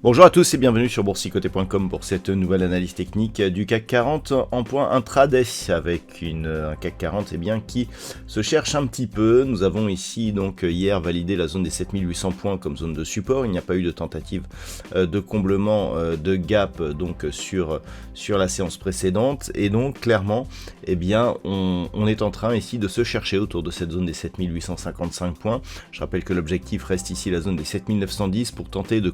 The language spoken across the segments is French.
Bonjour à tous et bienvenue sur boursicoté.com pour cette nouvelle analyse technique du CAC 40 en point intraday avec un CAC 40 qui se cherche un petit peu. Nous avons ici donc hier validé la zone des 7800 points comme zone de support. Il n'y a pas eu de tentative de comblement de gap donc sur la séance précédente et donc clairement on est en train ici de se chercher autour de cette zone des 7855 points. Je rappelle que l'objectif reste ici la zone des 7910 pour tenter de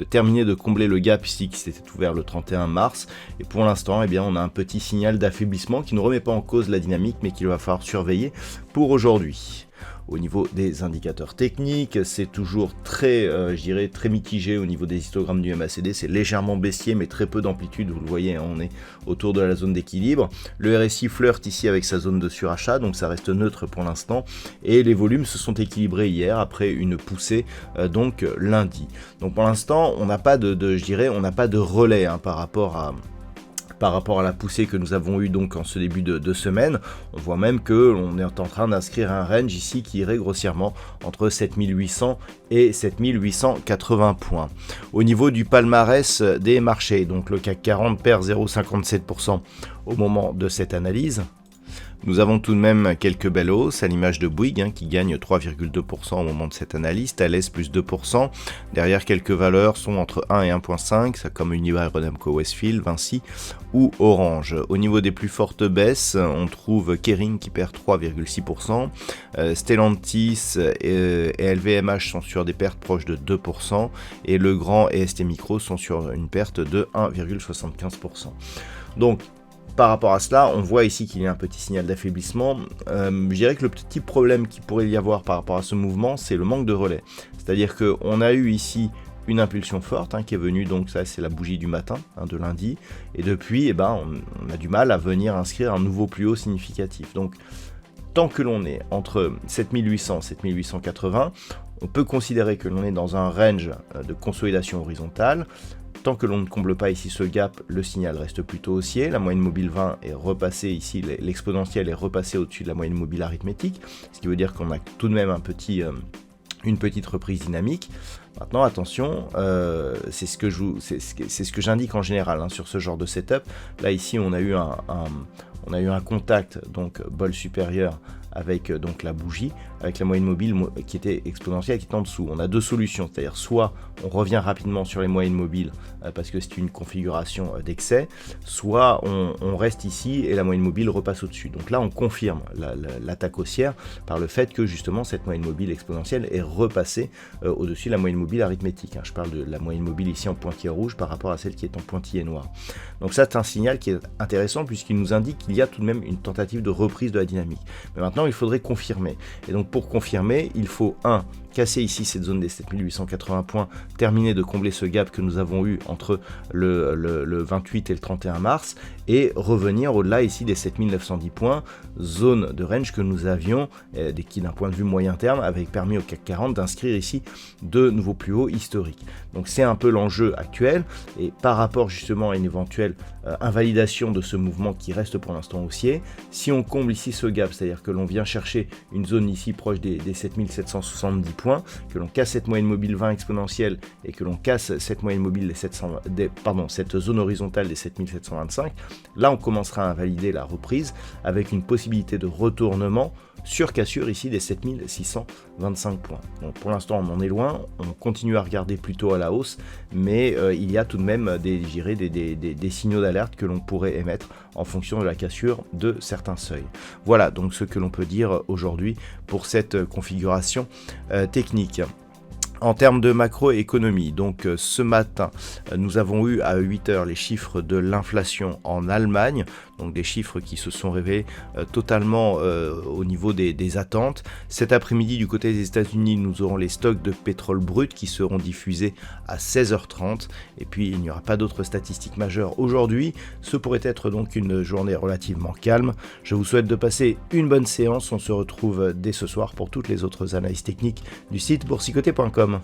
terminer de combler le gap ici qui s'était ouvert le 31 mars et pour l'instant on a un petit signal d'affaiblissement qui ne remet pas en cause la dynamique mais qu'il va falloir surveiller pour aujourd'hui. Au niveau des indicateurs techniques, c'est toujours très mitigé au niveau des histogrammes du MACD, c'est légèrement baissier mais très peu d'amplitude, vous le voyez, on est autour de la zone d'équilibre. Le RSI flirte ici avec sa zone de surachat, donc ça reste neutre pour l'instant, et les volumes se sont équilibrés hier après une poussée donc lundi. Donc pour l'instant, on n'a pas de relais par rapport à la poussée que nous avons eue donc en ce début de semaine. On voit même que l'on est en train d'inscrire un range ici qui irait grossièrement entre 7800 et 7880 points. Au niveau du palmarès des marchés, donc le CAC 40 perd 0,57% au moment de cette analyse. Nous avons tout de même quelques belles hausses, à l'image de Bouygues qui gagne 3,2% au moment de cette analyse, Thales plus 2%. Derrière, quelques valeurs sont entre 1 et 1,5, comme Unibail Rodamco Westfield, Vinci ou Orange. Au niveau des plus fortes baisses, on trouve Kering qui perd 3,6%, Stellantis et LVMH sont sur des pertes proches de 2%, et Legrand et ST Micro sont sur une perte de 1,75%. Donc, par rapport à cela, on voit ici qu'il y a un petit signal d'affaiblissement. Je dirais que le petit problème qu'il pourrait y avoir par rapport à ce mouvement, c'est le manque de relais. C'est-à-dire qu'on a eu ici une impulsion forte qui est venue, donc ça c'est la bougie du matin de lundi, et depuis on a du mal à venir inscrire un nouveau plus haut significatif. Donc tant que l'on est entre 7800 et 7880, on peut considérer que l'on est dans un range de consolidation horizontale. Tant que l'on ne comble pas ici ce gap, le signal reste plutôt haussier. La moyenne mobile 20 est repassée ici, l'exponentielle est repassée au-dessus de la moyenne mobile arithmétique, ce qui veut dire qu'on a tout de même une petite reprise dynamique. Maintenant attention, c'est ce que j'indique en général sur ce genre de setup. Là ici on a eu un contact, donc bol supérieur avec donc la bougie, avec la moyenne mobile qui était exponentielle, qui est en dessous. On a deux solutions, c'est-à-dire soit on revient rapidement sur les moyennes mobiles parce que c'est une configuration d'excès, soit on reste ici et la moyenne mobile repasse au-dessus. Donc là on confirme l'attaque haussière par le fait que justement cette moyenne mobile exponentielle est repassée au-dessus de la moyenne mobile arithmétique. Je parle de la moyenne mobile ici en pointillé rouge par rapport à celle qui est en pointillé noir. Donc ça c'est un signal qui est intéressant puisqu'il nous indique qu'il y a tout de même une tentative de reprise de la dynamique. Mais maintenant il faudrait confirmer. Et donc pour confirmer, il faut casser ici cette zone des 7880 points, terminer de combler ce gap que nous avons eu entre le 28 et le 31 mars et revenir au-delà ici des 7910 points, zone de range que nous avions, qui d'un point de vue moyen terme avait permis au CAC 40 d'inscrire ici de nouveaux plus hauts historiques. Donc c'est un peu l'enjeu actuel et par rapport justement à une éventuelle invalidation de ce mouvement qui reste pour l'instant haussier, si on comble ici ce gap, c'est-à-dire que l'on vient chercher une zone ici proche des 7770 points, que l'on casse cette moyenne mobile 20 exponentielle et que l'on casse cette moyenne mobile cette zone horizontale des 7725, là on commencera à valider la reprise avec une possibilité de retournement sur cassure ici des 7625 points. Donc pour l'instant on en est loin, on continue à regarder plutôt à la hausse, mais il y a tout de même des signaux d'alerte que l'on pourrait émettre en fonction de la cassure de certains seuils. Voilà donc ce que l'on peut dire aujourd'hui pour cette configuration technique. En termes de macroéconomie, donc ce matin, nous avons eu à 8 heures les chiffres de l'inflation en Allemagne, donc des chiffres qui se sont révélés totalement au niveau des attentes. Cet après-midi, du côté des États-Unis, nous aurons les stocks de pétrole brut qui seront diffusés à 16h30. Et puis, il n'y aura pas d'autres statistiques majeures aujourd'hui. Ce pourrait être donc une journée relativement calme. Je vous souhaite de passer une bonne séance. On se retrouve dès ce soir pour toutes les autres analyses techniques du site boursicoté.com.